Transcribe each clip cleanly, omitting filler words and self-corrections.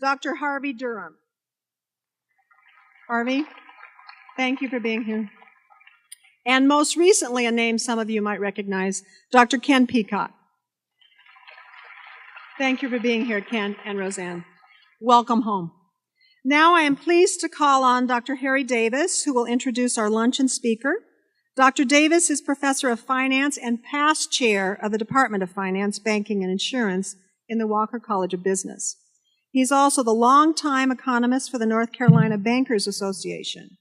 Dr. Harvey Durham. Harvey, thank you for being here. And most recently, a name some of you might recognize, Dr. Ken Peacock. Thank you for being here, Ken and Roseanne. Welcome home. Now I am pleased to call on Dr. Harry Davis, who will introduce our luncheon speaker. Dr. Davis is Professor of Finance and past Chair of the Department of Finance, Banking, and Insurance in the Walker College of Business. He's also the longtime economist for the North Carolina Bankers Association.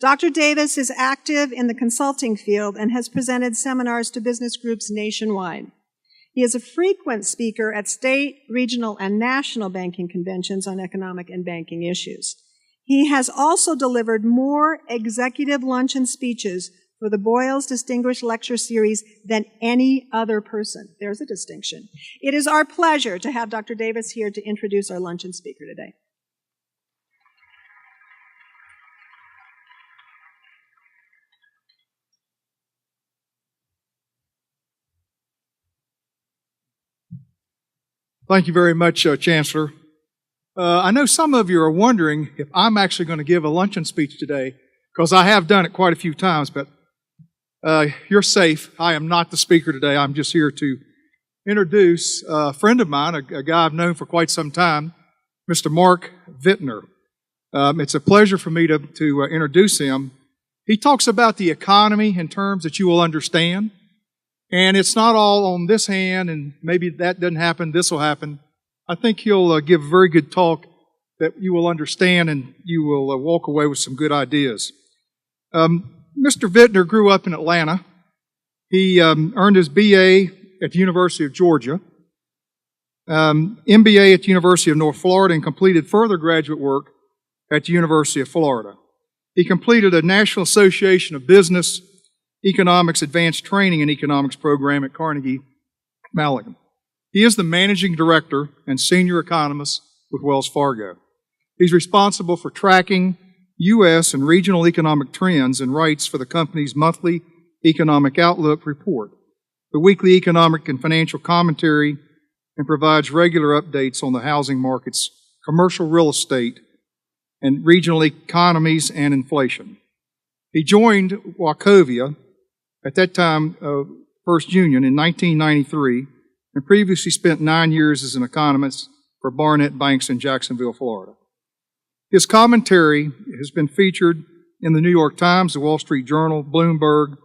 Dr. Davis is active in the consulting field and has presented seminars to business groups nationwide. He is a frequent speaker at state, regional, and national banking conventions on economic and banking issues. He has also delivered more executive luncheon speeches for the Boyles Distinguished Lecture Series than any other person. There's a distinction. It is our pleasure to have Dr. Davis here to introduce our luncheon speaker today. Thank you very much, Chancellor. I know some of you are wondering if I'm actually going to give a luncheon speech today, because I have done it quite a few times, but you're safe. I am not the speaker today. I'm just here to introduce a friend of mine, a guy I've known for quite some time, Mr. Mark Vitner. It's a pleasure for me to introduce him. He talks about the economy in terms that you will understand. And it's not all on this hand, and maybe that doesn't happen, this will happen. I think he'll give a very good talk that you will understand, and you will walk away with some good ideas. Mr. Vitner grew up in Atlanta. He earned his BA at the University of Georgia, MBA at the University of North Florida, and completed further graduate work at the University of Florida. He completed a National Association of Business Economics Advanced Training in Economics program at Carnegie Mellon. He is the managing director and senior economist with Wells Fargo. He's responsible for tracking U.S. and regional economic trends and writes for the company's monthly Economic Outlook report, the weekly economic and financial commentary, and provides regular updates on the housing markets, commercial real estate, and regional economies and inflation. He joined Wachovia, at that time First Union, in 1993, and previously spent 9 years as an economist for Barnett Banks in Jacksonville, Florida. His commentary has been featured in the New York Times, the Wall Street Journal, Bloomberg,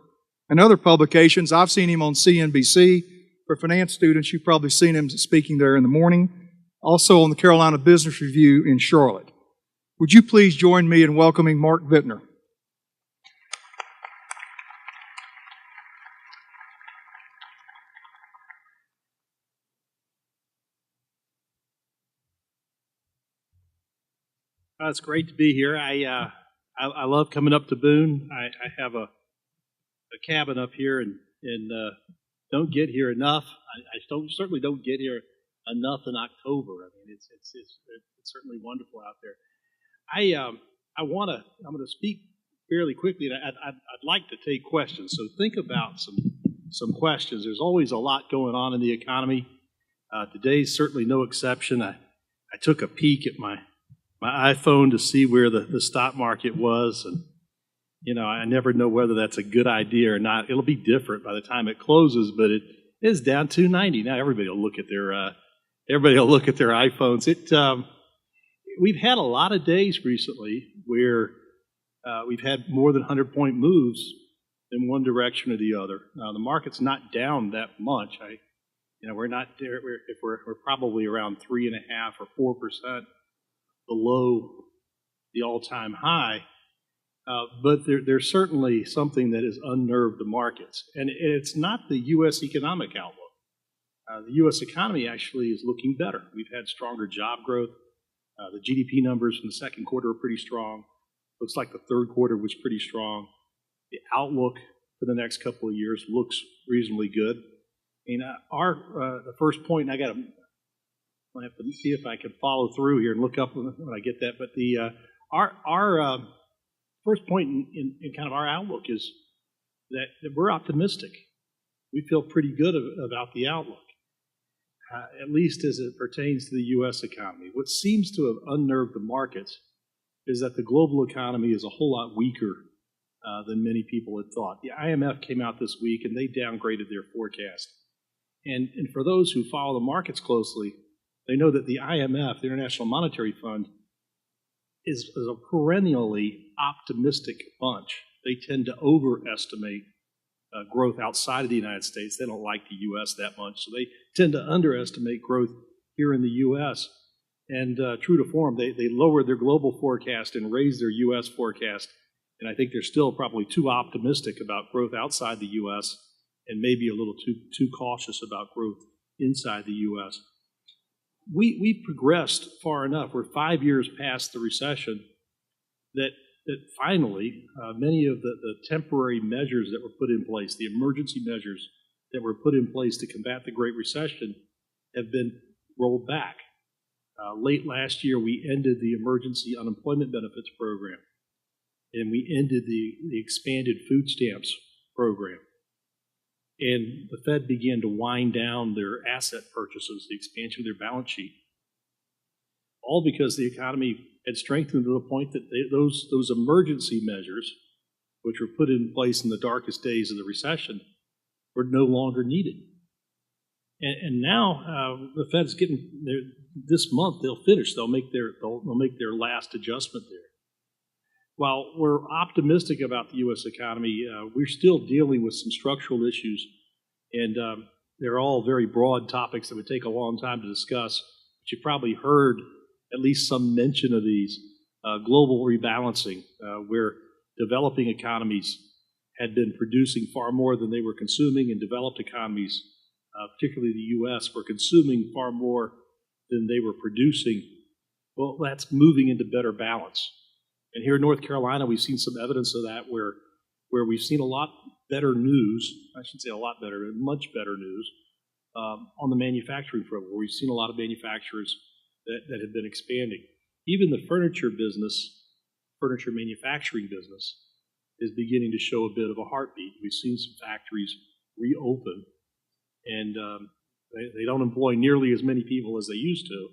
and other publications. I've seen him on CNBC. For finance students, you've probably seen him speaking there in the morning. Also on the Carolina Business Review in Charlotte. Would you please join me in welcoming Mark Vitner? It's great to be here. I love coming up to Boone. I have a cabin up here and don't get here enough. I certainly don't get here enough in October. I mean, it's certainly wonderful out there. I'm going to speak fairly quickly, and I'd like to take questions. So think about some questions. There's always a lot going on in the economy. Today's certainly no exception. I took a peek at my iPhone to see where the stock market was, and I never know whether that's a good idea or not. It'll be different by the time it closes, but it is down 290. Now everybody will look at their iPhones. We've had a lot of days recently where we've had more than 100-point moves in one direction or the other. Now the market's not down that much. We're not there. We're probably around 3.5% or 4% below the all-time high, but there's certainly something that has unnerved the markets, and it's not the U.S. economic outlook. The U.S. economy actually is looking better. We've had stronger job growth. The GDP numbers in the second quarter are pretty strong. Looks like the third quarter was pretty strong. The outlook for the next couple of years looks reasonably good. And the first point, and I'll have to see if I can follow through here and look up when I get that. But our first point in kind of our outlook is that we're optimistic. We feel pretty good about the outlook. at least as it pertains to the U.S. economy. What seems to have unnerved the markets is that the global economy is a whole lot weaker than many people had thought. The IMF came out this week and they downgraded their forecast. And for those who follow the markets closely, they know that the IMF, the International Monetary Fund, is a perennially optimistic bunch. They tend to overestimate growth outside of the United States. They don't like the U.S. that much, so they tend to underestimate growth here in the U.S. And true to form, they lowered their global forecast and raised their U.S. forecast. And I think they're still probably too optimistic about growth outside the U.S. and maybe a little too cautious about growth inside the U.S. We've progressed far enough. We're 5 years past the recession that finally many of the temporary measures that were put in place, the emergency measures that were put in place to combat the Great Recession, have been rolled back. Late last year, we ended the emergency unemployment benefits program, and we ended the expanded food stamps program. And the Fed began to wind down their asset purchases, the expansion of their balance sheet, all because the economy had strengthened to the point that those emergency measures, which were put in place in the darkest days of the recession, were no longer needed. And now the Fed's getting this month. They'll finish. They'll make their last adjustment there. While we're optimistic about the U.S. economy, we're still dealing with some structural issues, and they're all very broad topics that would take a long time to discuss. But you probably heard at least some mention of these. Global rebalancing, where developing economies had been producing far more than they were consuming, and developed economies, particularly the U.S., were consuming far more than they were producing. Well, that's moving into better balance. And here in North Carolina, we've seen some evidence of that where we've seen a lot better news, I shouldn't say a lot better, but much better news, on the manufacturing front, where we've seen a lot of manufacturers that have been expanding. Even the furniture manufacturing business, is beginning to show a bit of a heartbeat. We've seen some factories reopen, and they don't employ nearly as many people as they used to,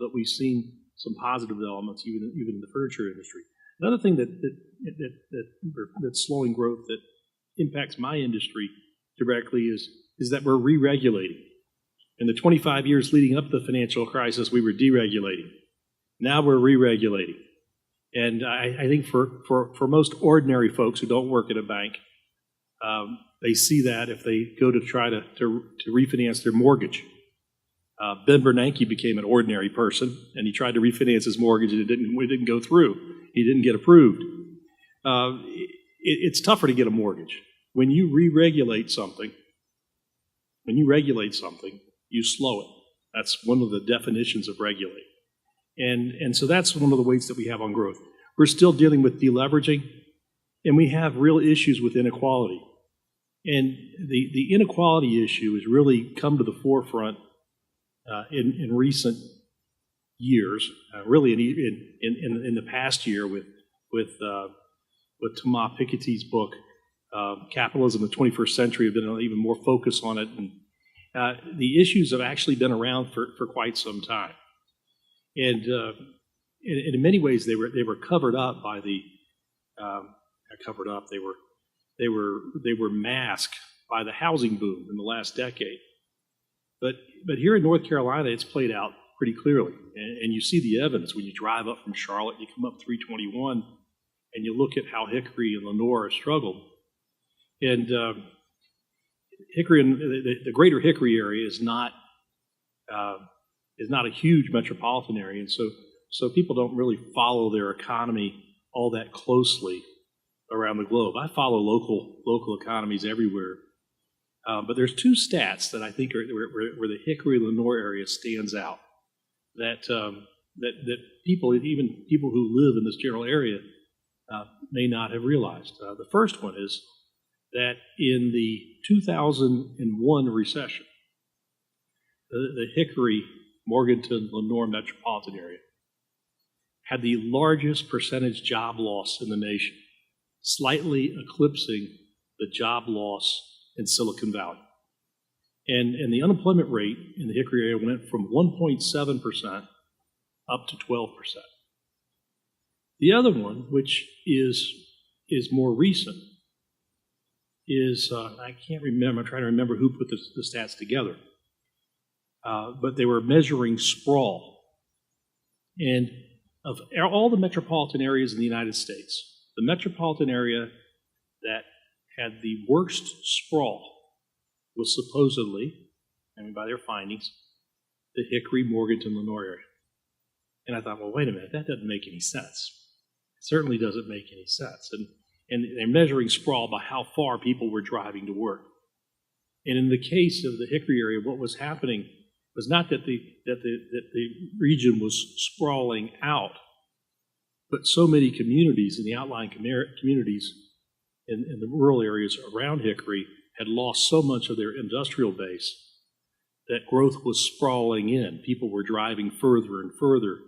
but we've seen some positive developments even in the furniture industry. Another thing that's slowing growth that impacts my industry directly is that we're re-regulating. In the 25 years leading up to the financial crisis, we were deregulating. Now we're re-regulating. And I think for most ordinary folks who don't work at a bank, they see that if they go to try to refinance their mortgage. Ben Bernanke became an ordinary person, and he tried to refinance his mortgage, and it didn't go through. He didn't get approved. It's tougher to get a mortgage. When you re-regulate something, you slow it. That's one of the definitions of regulate. And so that's one of the weights that we have on growth. We're still dealing with deleveraging, and we have real issues with inequality. And the inequality issue has really come to the forefront in recent years, really in the past year with Thomas Piketty's book, Capitalism in the 21st Century, have been even more focused on it. And the issues have actually been around for quite some time. And in many ways, they were covered up by they were masked by the housing boom in the last decade. But here in North Carolina, it's played out pretty clearly. And you see the evidence when you drive up from Charlotte, you come up 321, and you look at how Hickory and Lenoir have struggled. And Hickory, the greater Hickory area is not a huge metropolitan area, and so people don't really follow their economy all that closely around the globe. I follow local economies everywhere, but there's two stats that I think are where the Hickory Lenoir area stands out. That people, even people who live in this general area, may not have realized. The first one is that in the 2001 recession, the Hickory, Morganton, Lenoir metropolitan area had the largest percentage job loss in the nation, slightly eclipsing the job loss in Silicon Valley. And the unemployment rate in the Hickory area went from 1.7% up to 12%. The other one, which is more recent, is, I can't remember, I'm trying to remember who put the stats together, but they were measuring sprawl. And of all the metropolitan areas in the United States, the metropolitan area that had the worst sprawl was supposedly, I mean by their findings, the Hickory, Morganton, Lenoir area. And I thought, well, wait a minute, that doesn't make any sense. It certainly doesn't make any sense. And they're measuring sprawl by how far people were driving to work. And in the case of the Hickory area, what was happening was not that the region was sprawling out, but so many communities in the outlying communities in the rural areas around Hickory had lost so much of their industrial base that growth was sprawling in. People were driving further and further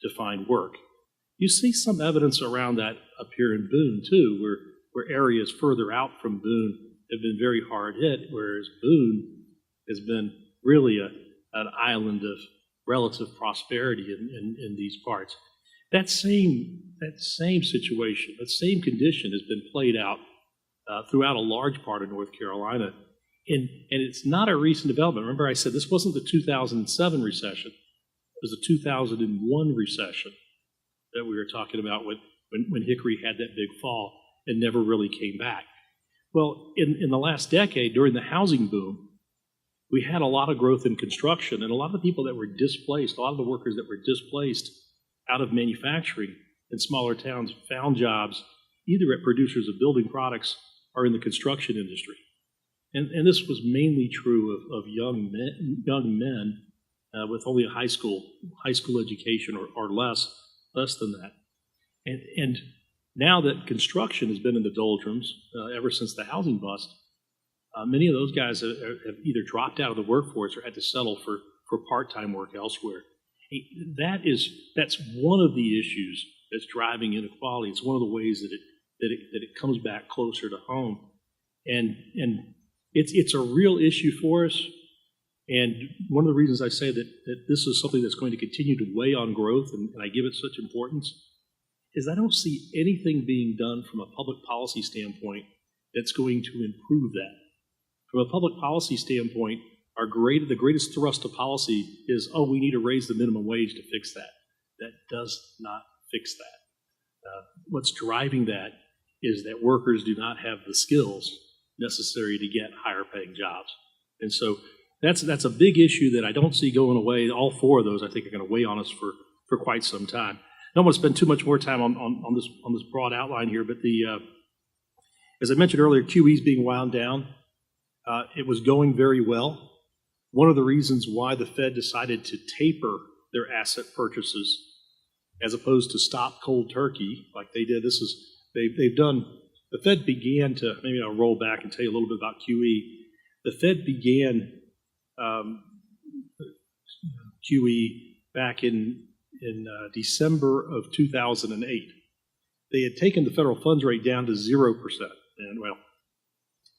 to find work. You see some evidence around that up here in Boone, too, where areas further out from Boone have been very hard hit, whereas Boone has been really an island of relative prosperity in these parts. That same situation, that same condition has been played out throughout a large part of North Carolina. And it's not a recent development. Remember I said this wasn't the 2007 recession. It was the 2001 recession that we were talking about when Hickory had that big fall and never really came back. Well, in the last decade, during the housing boom, we had a lot of growth in construction, and a lot of the people that were displaced, a lot of the workers that were displaced out of manufacturing in smaller towns found jobs either at producers of building products or in the construction industry. And this was mainly true of young men with only a high school education or less than that. And now that construction has been in the doldrums ever since the housing bust, many of those guys have either dropped out of the workforce or had to settle for part-time work elsewhere. That's one of the issues that's driving inequality. It's one of the ways that it comes back closer to home, and it's a real issue for us. And one of the reasons I say that this is something that's going to continue to weigh on growth, and I give it such importance, is I don't see anything being done from a public policy standpoint that's going to improve that. From a public policy standpoint, the greatest thrust of policy is, we need to raise the minimum wage to fix that. That does not fix that. What's driving that is that workers do not have the skills necessary to get higher paying jobs. And so that's a big issue that I don't see going away. All four of those, I think, are going to weigh on us for quite some time. I don't want to spend too much more time on this broad outline here, but as I mentioned earlier, QE is being wound down. It was going very well. One of the reasons why the Fed decided to taper their asset purchases as opposed to stop cold turkey like they did, the Fed began to, maybe I'll roll back and tell you a little bit about QE. The Fed began QE back in December of 2008. They had taken the federal funds rate down to 0%. And well,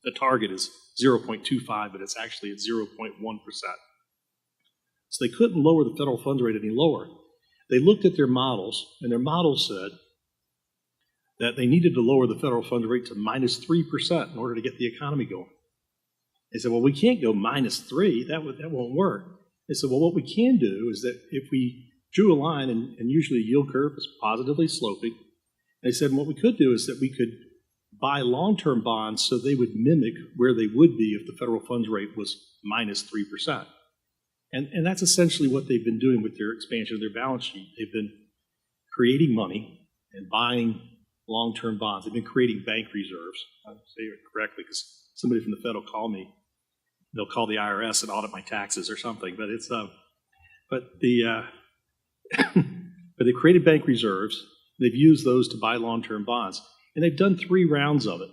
the target is 0.25, but it's actually at 0.1%. So they couldn't lower the federal funds rate any lower. They looked at their models, and their models said that they needed to lower the federal funds rate to -3% in order to get the economy going. They said, well, we can't go -3, that won't work. They said, well, what we can do is that if we drew a line, and usually a yield curve is positively sloping, they said what we could do is that we could buy long-term bonds so they would mimic where they would be if the federal funds rate was -3%. And that's essentially what they've been doing with their expansion of their balance sheet. They've been creating money and buying long-term bonds. They've been creating bank reserves. I'll say it correctly because somebody from the Fed will call me. They'll call the IRS and audit my taxes or something. But it's but they created bank reserves. They've used those to buy long-term bonds, and they've done 3 rounds of it.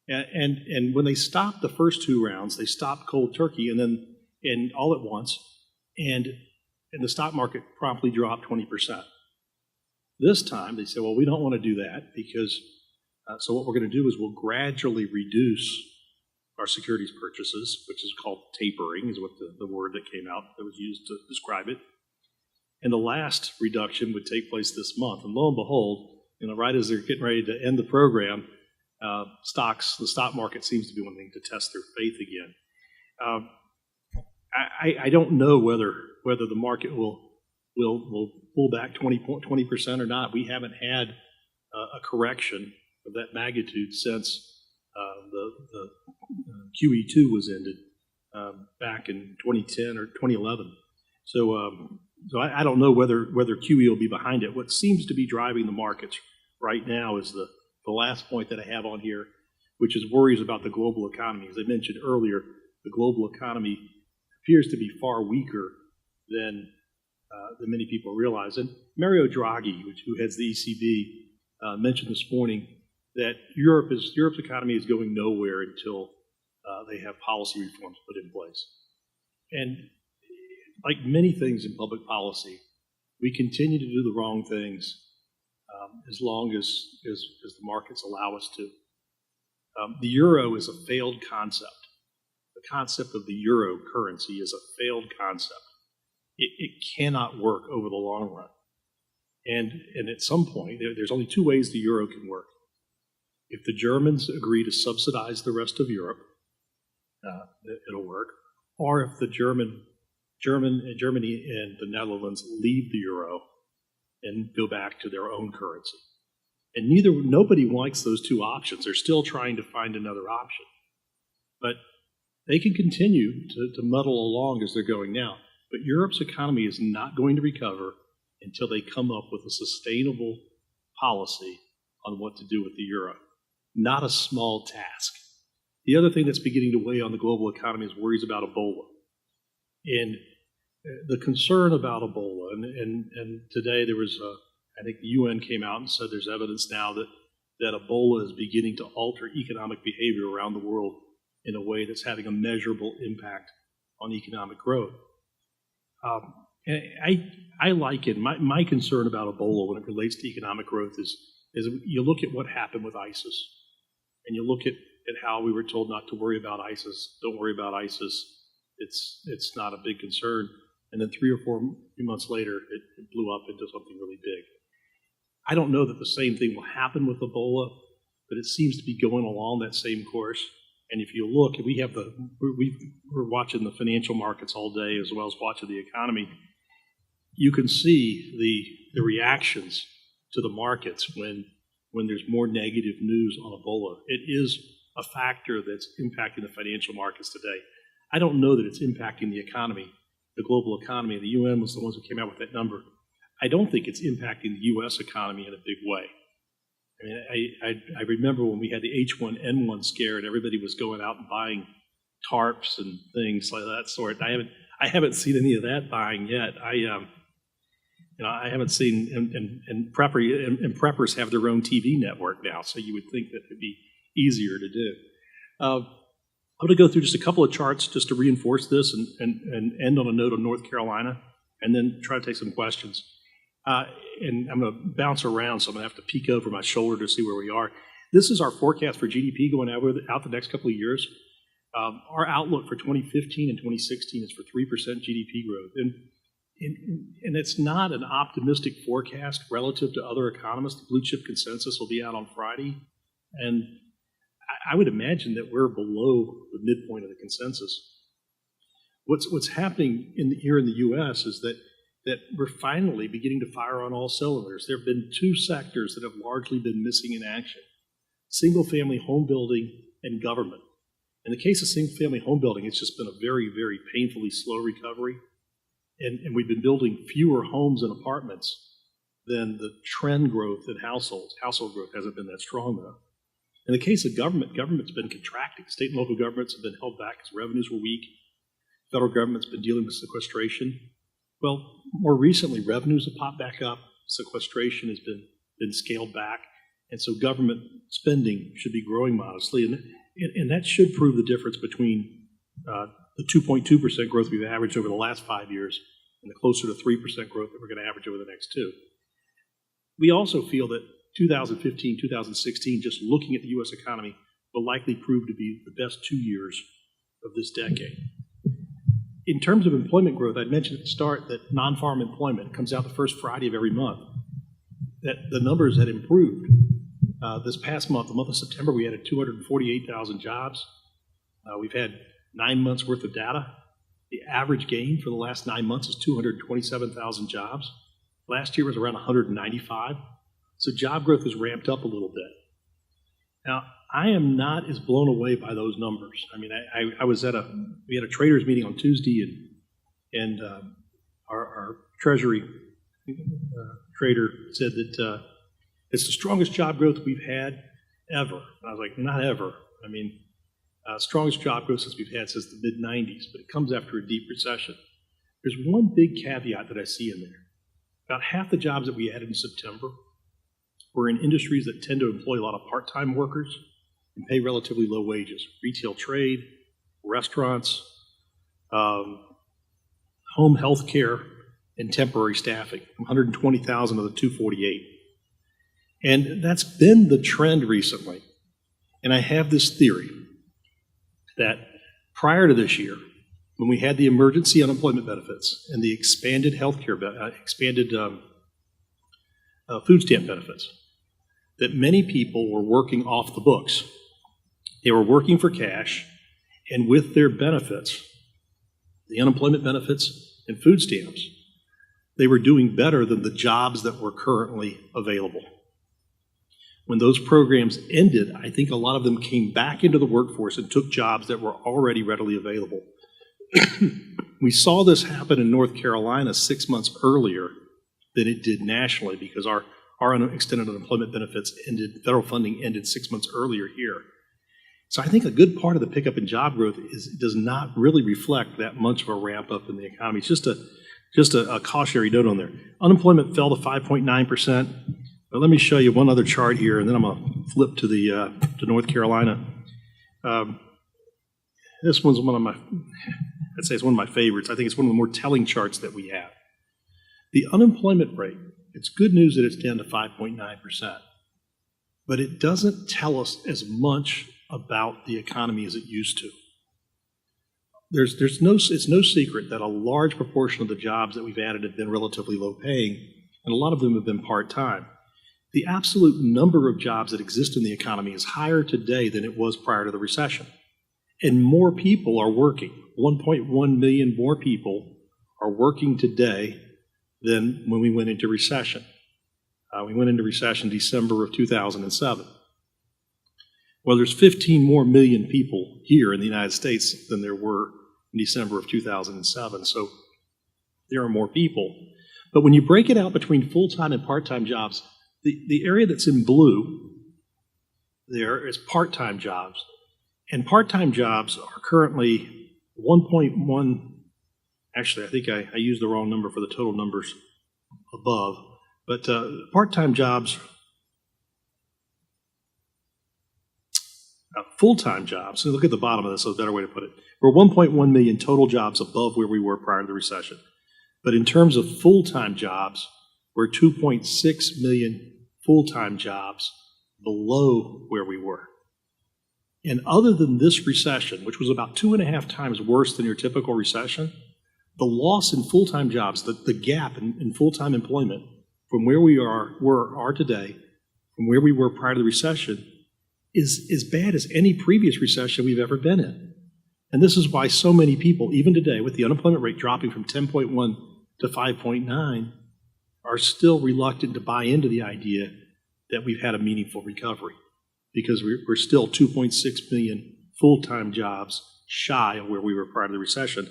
And when they stopped the first 2 rounds, they stopped cold turkey, and all at once, and the stock market promptly dropped 20%. This time, they said, well, we don't want to do that because, so what we're going to do is we'll gradually reduce our securities purchases, which is called tapering, is what the word that came out that was used to describe it. And the last reduction would take place this month. And lo and behold, right as they're getting ready to end the program, the stock market seems to be wanting to test their faith again. I don't know whether the market will pull back 20% or not. We haven't had a correction of that magnitude since the QE2 was ended back in 2010 or 2011. So I don't know whether QE will be behind it. What seems to be driving the markets right now is the last point that I have on here, which is worries about the global economy. As I mentioned earlier, the global economy appears to be far weaker than many people realize. And Mario Draghi, who heads the ECB, mentioned this morning that Europe's economy is going nowhere until they have policy reforms put in place. And like many things in public policy, we continue to do the wrong things as long as the markets allow us to. The euro is a failed concept. The concept of the euro currency is a failed concept. It cannot work over the long run. And at some point, there's only two ways the euro can work. If the Germans agree to subsidize the rest of Europe, it'll work. Or if the Germany and the Netherlands leave the euro and go back to their own currency. And nobody likes those two options. They're still trying to find another option. But they can continue to muddle along as they're going now. But Europe's economy is not going to recover until they come up with a sustainable policy on what to do with the euro. Not a small task. The other thing that's beginning to weigh on the global economy is worries about Ebola. And the concern about Ebola, and today there was, I think the UN came out and said there's evidence now that Ebola is beginning to alter economic behavior around the world in a way that's having a measurable impact on economic growth. And I liken my concern about Ebola when it relates to economic growth is you look at what happened with ISIS, and you look at how we were told not to worry about ISIS. Don't worry about ISIS. It's not a big concern. And then 3 or 4 months later, it blew up into something really big. I don't know that the same thing will happen with Ebola, but it seems to be going along that same course. And if you look, we're watching the financial markets all day as well as watching the economy. You can see the reactions to the markets when there's more negative news on Ebola. It is a factor that's impacting the financial markets today. I don't know that it's impacting the economy, the global economy. The UN was the ones who came out with that number. I don't think it's impacting the U.S. economy in a big way. I mean, I remember when we had the H1N1 scare and everybody was going out and buying tarps and things like that sort. I haven't seen any of that buying yet. I haven't seen, and preppers have their own TV network now, so you would think that it'd be easier to do. I'm going to go through just a couple of charts just to reinforce this and end on a note of North Carolina, and then try to take some questions. And I'm going to bounce around, so I'm going to have to peek over my shoulder to see where we are. This is our forecast for GDP going out the next couple of years. Our outlook for 2015 and 2016 is for 3% GDP growth. And it's not an optimistic forecast relative to other economists. The blue chip consensus will be out on Friday. And I would imagine that we're below the midpoint of the consensus. What's happening here in the U.S. is that we're finally beginning to fire on all cylinders. There have been two sectors that have largely been missing in action: single-family home building and government. In the case of single-family home building, it's just been a very, very painfully slow recovery. And we've been building fewer homes and apartments than the trend growth in households. Household growth hasn't been that strong, though. In the case of government's been contracting. State and local governments have been held back because revenues were weak. Federal government's been dealing with sequestration. Well, more recently, revenues have popped back up. Sequestration has been scaled back. And so government spending should be growing modestly. And that should prove the difference between the 2.2% growth we've averaged over the last 5 years and the closer to 3% growth that we're going to average over the next 2. We also feel that 2015, 2016, just looking at the U.S. economy, will likely prove to be the best 2 years of this decade. In terms of employment growth, I'd mentioned at the start that non-farm employment comes out the first Friday of every month, that the numbers had improved. This past month, the month of September, we added 248,000 jobs. We've had 9 months worth of data. The average gain for the last 9 months is 227,000 jobs. Last year was around 195. So job growth has ramped up a little bit. Now, I am not as blown away by those numbers. I mean, I was we had a traders meeting on Tuesday, and our Treasury trader said that it's the strongest job growth we've had ever. And I was like, not ever. I mean, strongest job growth since we've had since the mid-90s, but it comes after a deep recession. There's one big caveat that I see in there. About half the jobs that we added in September were in industries that tend to employ a lot of part-time workers and pay relatively low wages. Retail trade, restaurants, home health care, and temporary staffing, 120,000 of the 248. And that's been the trend recently. And I have this theory that prior to this year, when we had the emergency unemployment benefits and the expanded healthcare, expanded food stamp benefits, that many people were working off the books. They were working for cash, and with their benefits, the unemployment benefits and food stamps, they were doing better than the jobs that were currently available. When those programs ended, I think a lot of them came back into the workforce and took jobs that were already readily available. We saw this happen in North Carolina 6 months earlier than it did nationally because our extended unemployment benefits ended, federal funding ended 6 months earlier here. So I think a good part of the pickup in job growth does not really reflect that much of a ramp up in the economy. It's just a cautionary note on there. Unemployment fell to 5.9%. But let me show you one other chart here, and then I'm going to flip to North Carolina. This one's I'd say it's one of my favorites. I think it's one of the more telling charts that we have. The unemployment rate, it's good news that it's down to 5.9%, but it doesn't tell us as much about the economy as it used to. It's no secret that a large proportion of the jobs that we've added have been relatively low paying, and a lot of them have been part-time. The absolute number of jobs that exist in the economy is higher today than it was prior to the recession. And more people are working. 1.1 million more people are working today than when we went into recession. We went into recession December of 2007. Well, there's 15 more million people here in the United States than there were in December of 2007. So there are more people. But when you break it out between full-time and part-time jobs, the area that's in blue there is part-time jobs. And part-time jobs are currently 1.1, actually I think I used the wrong number for the total numbers above, but part-time jobs, full-time jobs, so look at the bottom of this, so a better way to put it. We're 1.1 million total jobs above where we were prior to the recession. But in terms of full-time jobs, we're 2.6 million full-time jobs below where we were. And other than this recession, which was about 2.5 times worse than your typical recession, the loss in full-time jobs, the gap in full-time employment from where we are today, from where we were prior to the recession, is as bad as any previous recession we've ever been in. And this is why so many people, even today, with the unemployment rate dropping from 10.1 to 5.9, are still reluctant to buy into the idea that we've had a meaningful recovery, because we're still 2.6 million full-time jobs shy of where we were prior to the recession.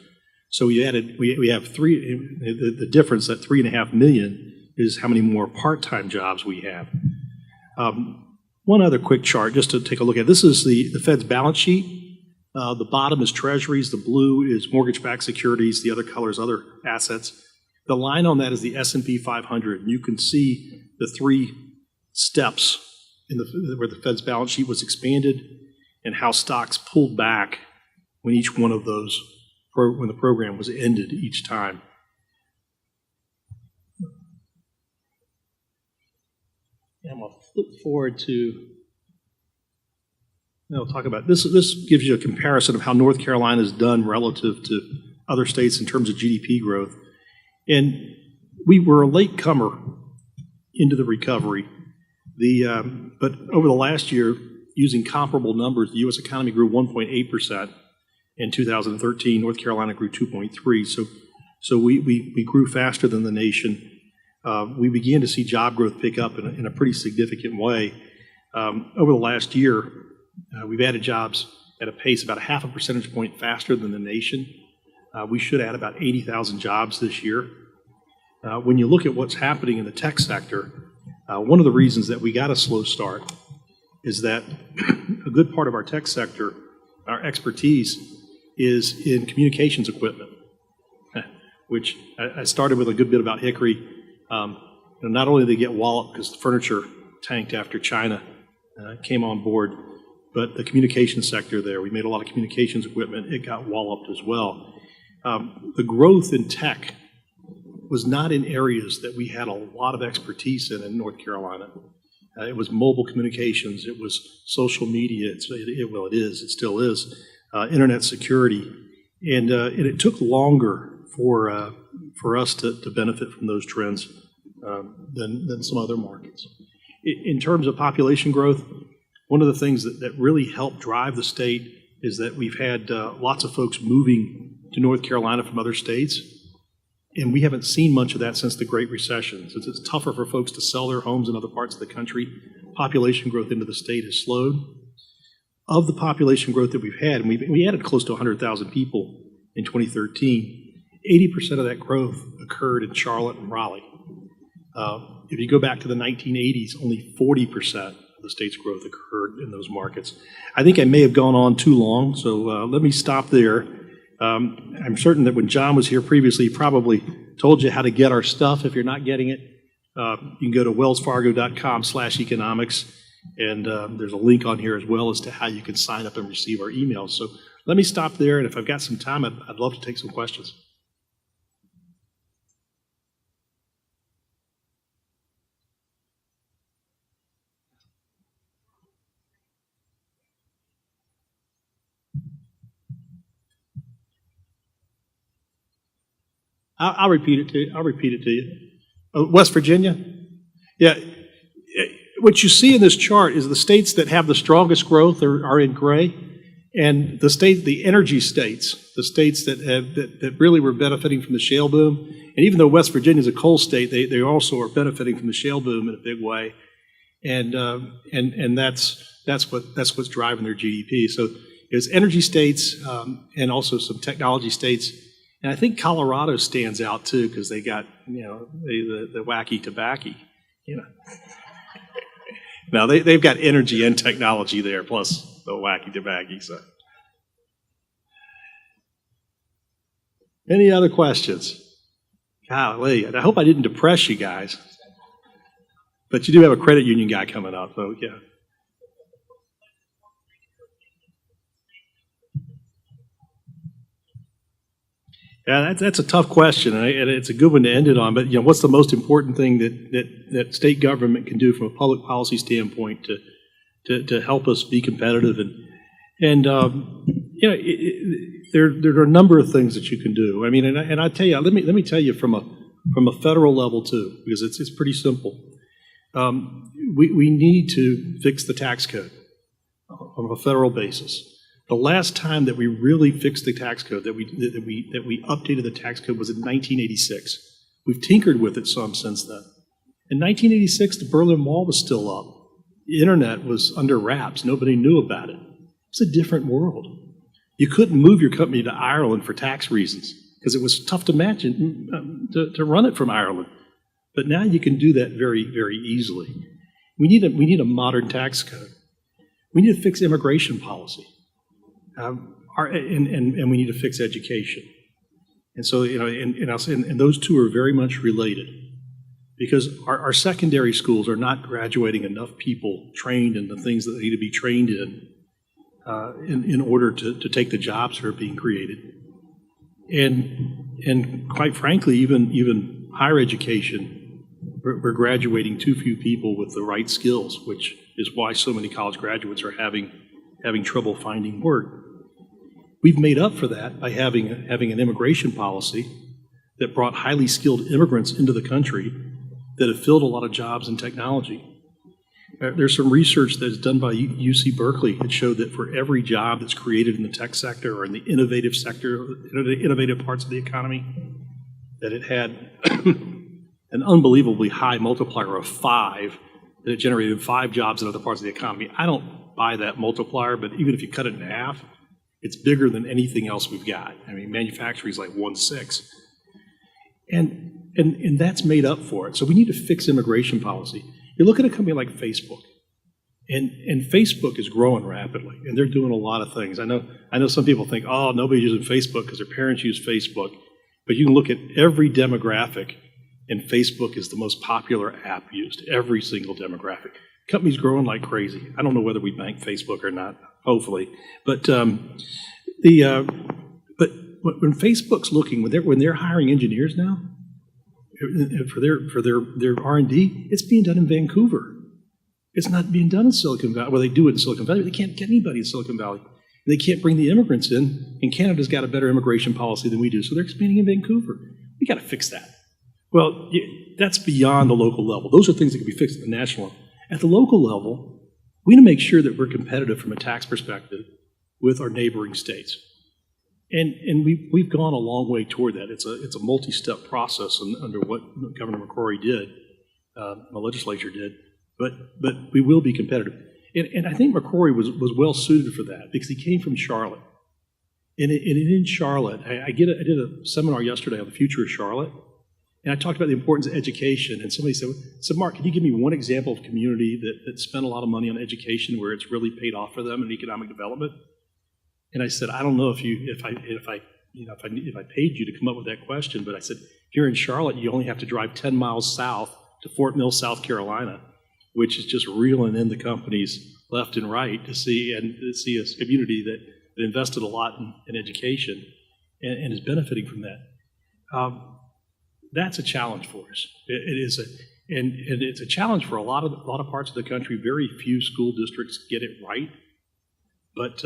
So we have the difference, that 3.5 million, is how many more part-time jobs we have. One other quick chart just to take a look at. This is the Fed's balance sheet. The bottom is treasuries, the blue is mortgage-backed securities, the other color is other assets. The line on that is the S&P 500. And you can see the 3 steps where the Fed's balance sheet was expanded and how stocks pulled back when each one of those, when the program was ended each time. And I'm going to flip forward to I'll talk about this. This gives you a comparison of how North Carolina has done relative to other states in terms of GDP growth. And we were a late comer into the recovery. But over the last year, using comparable numbers, the U.S. economy grew 1.8%. In 2013, North Carolina grew 2.3%. So we grew faster than the nation. We began to see job growth pick up in a pretty significant way. Over the last year, we've added jobs at a pace about a half a percentage point faster than the nation. We should add about 80,000 jobs this year. When you look at what's happening in the tech sector, one of the reasons that we got a slow start is that a good part of our tech sector, our expertise, is in communications equipment, which I started with a good bit about Hickory. Not only did they get walloped because the furniture tanked after China came on board, but the communications sector there, we made a lot of communications equipment, it got walloped as well. The growth in tech was not in areas that we had a lot of expertise in North Carolina. It was mobile communications, it was social media, it still is, internet security, and it took longer for us to benefit from those trends than some other markets. In terms of population growth, one of the things that really helped drive the state is that we've had lots of folks moving to North Carolina from other states, and we haven't seen much of that since the Great Recession. Since it's tougher for folks to sell their homes in other parts of the country, population growth into the state has slowed. Of the population growth that we've had, and we added close to 100,000 people in 2013, 80% of that growth occurred in Charlotte and Raleigh. If you go back to the 1980s, only 40% of the state's growth occurred in those markets. I think I may have gone on too long, so let me stop there. I'm certain that when John was here previously, he probably told you how to get our stuff. If you're not getting it, you can go to wellsfargo.com/economics, and there's a link on here as well as to how you can sign up and receive our emails. So let me stop there, and if I've got some time, I'd love to take some questions. I'll repeat it to you. West Virginia? Yeah. What you see in this chart is the states that have the strongest growth are in gray, and the energy states, the states that really were benefiting from the shale boom. And even though West Virginia is a coal state, they also are benefiting from the shale boom in a big way, and that's what's driving their GDP. So it's energy states and also some technology states. And I think Colorado stands out too because they got the wacky tobacco. Now they've got energy and technology there, plus the wacky tobacco. So, any other questions? Golly, I hope I didn't depress you guys. But you do have a credit union guy coming up, so yeah. Yeah, that's a tough question, and it's a good one to end it on. But what's the most important thing that state government can do from a public policy standpoint to help us be competitive? And there are a number of things that you can do. I mean, and I tell you, let me tell you from a federal level too, because it's pretty simple. We need to fix the tax code on a federal basis. The last time that we really fixed the tax code, that we updated the tax code, was in 1986. We've tinkered with it some since then. In 1986, the Berlin Wall was still up. The internet was under wraps. Nobody knew about it. It's a different world. You couldn't move your company to Ireland for tax reasons because it was tough to imagine to run it from Ireland. But now you can do that very, very easily. We need a modern tax code. We need to fix immigration policy. And we need to fix education. And so, and those two are very much related because our secondary schools are not graduating enough people trained in the things that they need to be trained in order to take the jobs that are being created. And quite frankly, even higher education, we're graduating too few people with the right skills, which is why so many college graduates are having having trouble finding work. We've made up for that by having an immigration policy that brought highly skilled immigrants into the country that have filled a lot of jobs in technology. There's some research that's done by UC Berkeley that showed that for every job that's created in the tech sector or in the innovative sector, innovative parts of the economy, that it had an unbelievably high multiplier of 5, that it generated 5 jobs in other parts of the economy. I don't buy that multiplier, but even if you cut it in half, it's bigger than anything else we've got. I mean, manufacturing is like 1/6. And that's made up for it. So we need to fix immigration policy. You look at a company like Facebook, and Facebook is growing rapidly, and they're doing a lot of things. I know some people think, oh, nobody's using Facebook because their parents use Facebook, but you can look at every demographic, and Facebook is the most popular app used, every single demographic. Company's growing like crazy. I don't know whether we bank Facebook or not, hopefully, but when Facebook's looking, when they're hiring engineers now, for their R&D, it's being done in Vancouver. It's not being done in Silicon Valley. Well, they do it in Silicon Valley, but they can't get anybody in Silicon Valley. And they can't bring the immigrants in, and Canada's got a better immigration policy than we do, so they're expanding in Vancouver. We got to fix that. Well, that's beyond the local level. Those are things that can be fixed at the national level. At the local level, we need to make sure that we're competitive from a tax perspective with our neighboring states. And we've gone a long way toward that. It's a multi-step process under what Governor McCrory did, the legislature did, but we will be competitive. And I think McCrory was well suited for that because he came from Charlotte. And in Charlotte, I did a seminar yesterday on the future of Charlotte, and I talked about the importance of education. And somebody said, Mark, can you give me one example of a community that spent a lot of money on education where it's really paid off for them in economic development? And I said, I don't know if I paid you to come up with that question, but I said, here in Charlotte, you only have to drive 10 miles south to Fort Mill, South Carolina, which is just reeling in the companies left and right to see a community that invested a lot in education and is benefiting from that. That's a challenge for us. And it's a challenge for a lot of parts of the country. Very few school districts get it right, but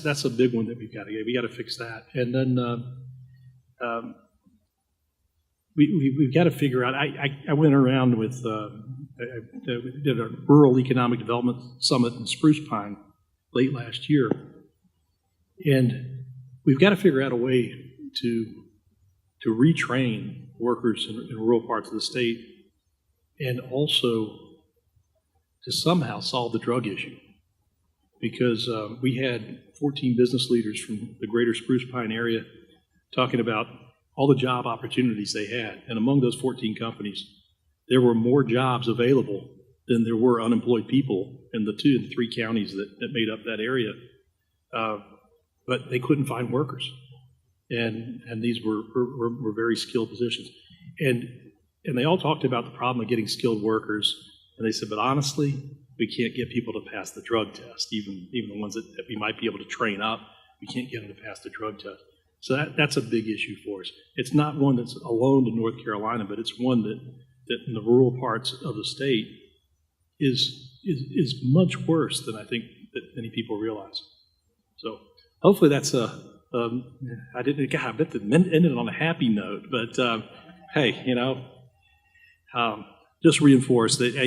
that's a big one that we've got to get. We got to fix that, and then we've got to figure out. I went around with did a rural economic development summit in Spruce Pine late last year, and we've got to figure out a way to retrain workers in rural parts of the state, and also to somehow solve the drug issue. Because we had 14 business leaders from the greater Spruce Pine area talking about all the job opportunities they had. And among those 14 companies, there were more jobs available than there were unemployed people in the 2 and 3 counties that made up that area. But they couldn't find workers. And these were very skilled positions. And they all talked about the problem of getting skilled workers. And they said, but honestly, we can't get people to pass the drug test, even the ones that we might be able to train up. We can't get them to pass the drug test. So that's a big issue for us. It's not one that's alone to North Carolina, but it's one that in the rural parts of the state is much worse than I think that many people realize. So hopefully that's I bet that ended on a happy note, but hey, just reinforce that,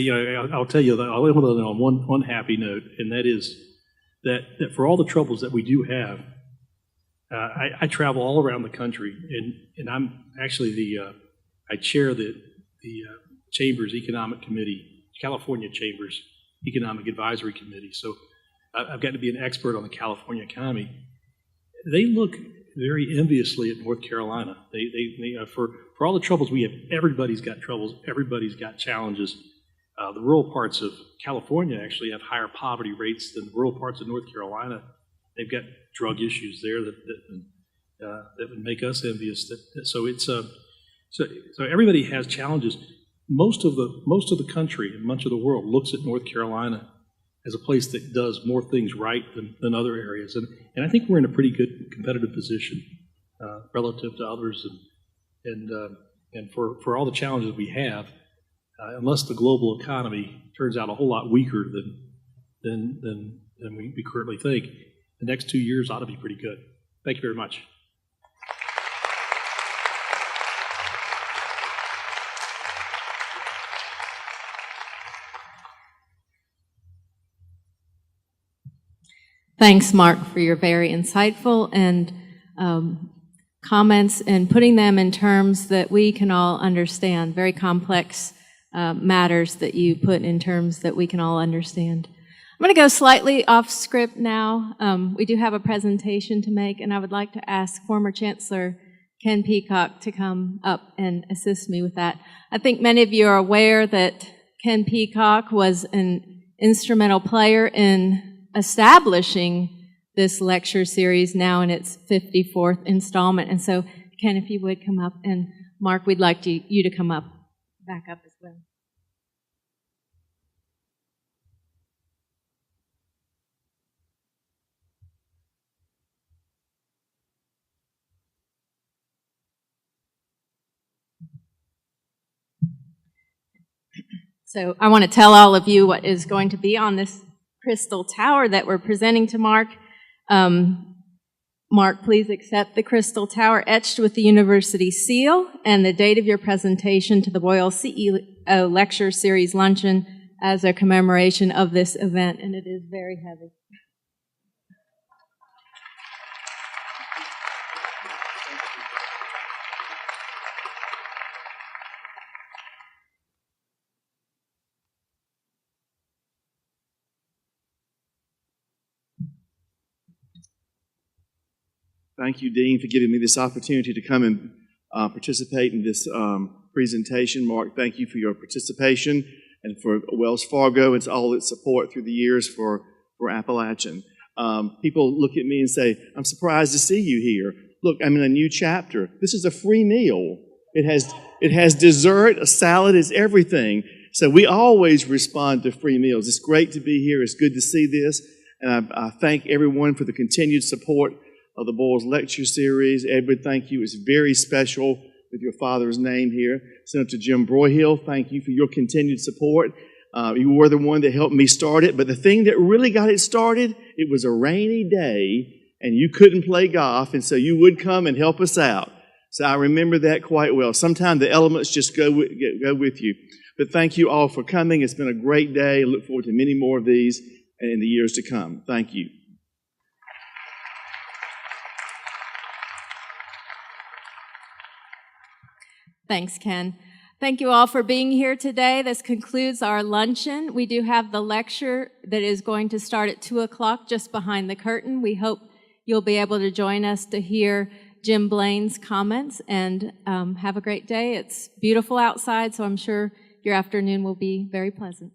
I'll tell you, I'll end on one happy note, and that is that for all the troubles that we do have, I travel all around the country, and I'm actually I chair the Chamber's Economic Committee, California Chamber's Economic Advisory Committee, so I've got to be an expert on the California economy. They look very enviously at North Carolina. They for all the troubles we have, everybody's got troubles, everybody's got challenges. The rural parts of California actually have higher poverty rates than the rural parts of North Carolina. They've got drug issues there that would make us envious. So everybody has challenges. Most of the country and much of the world looks at North Carolina as a place that does more things right than other areas, and I think we're in a pretty good competitive position relative to others, and for all the challenges we have, unless the global economy turns out a whole lot weaker than we currently think. The next 2 years ought to be pretty good. Thank you very much. Thanks, Mark, for your very insightful and comments and putting them in terms that we can all understand, very complex matters that you put in terms that we can all understand. I'm going to go slightly off script now. We do have a presentation to make, and I would like to ask former Chancellor Ken Peacock to come up and assist me with that. I think many of you are aware that Ken Peacock was an instrumental player in establishing this lecture series now in its 54th installment. And so, Ken, if you would come up, and Mark, we'd like you to come up, back up as well. So I want to tell all of you what is going to be on this crystal tower that we're presenting to Mark. Mark, please accept the crystal tower etched with the university seal and the date of your presentation to the Boyles CEO Lecture Series Luncheon as a commemoration of this event, and it is very heavy. Thank you, Dean, for giving me this opportunity to come and participate in this presentation. Mark, thank you for your participation and for Wells Fargo and all its support through the years for Appalachian. People look at me and say, I'm surprised to see you here. Look, I'm in a new chapter. This is a free meal. It has dessert, a salad, it's everything. So we always respond to free meals. It's great to be here. It's good to see this. And I thank everyone for the continued support of the Boyles Lecture Series. Edward, thank you. It's very special with your father's name here. Senator Jim Broyhill, thank you for your continued support. You were the one that helped me start it, but the thing that really got it started, it was a rainy day, and you couldn't play golf, and so you would come and help us out. So I remember that quite well. Sometimes the elements just go with you. But thank you all for coming. It's been a great day. I look forward to many more of these in the years to come. Thank you. Thanks, Ken. Thank you all for being here today. This concludes our luncheon. We do have the lecture that is going to start at 2 o'clock just behind the curtain. We hope you'll be able to join us to hear Jim Blaine's comments, and have a great day. It's beautiful outside, so I'm sure your afternoon will be very pleasant.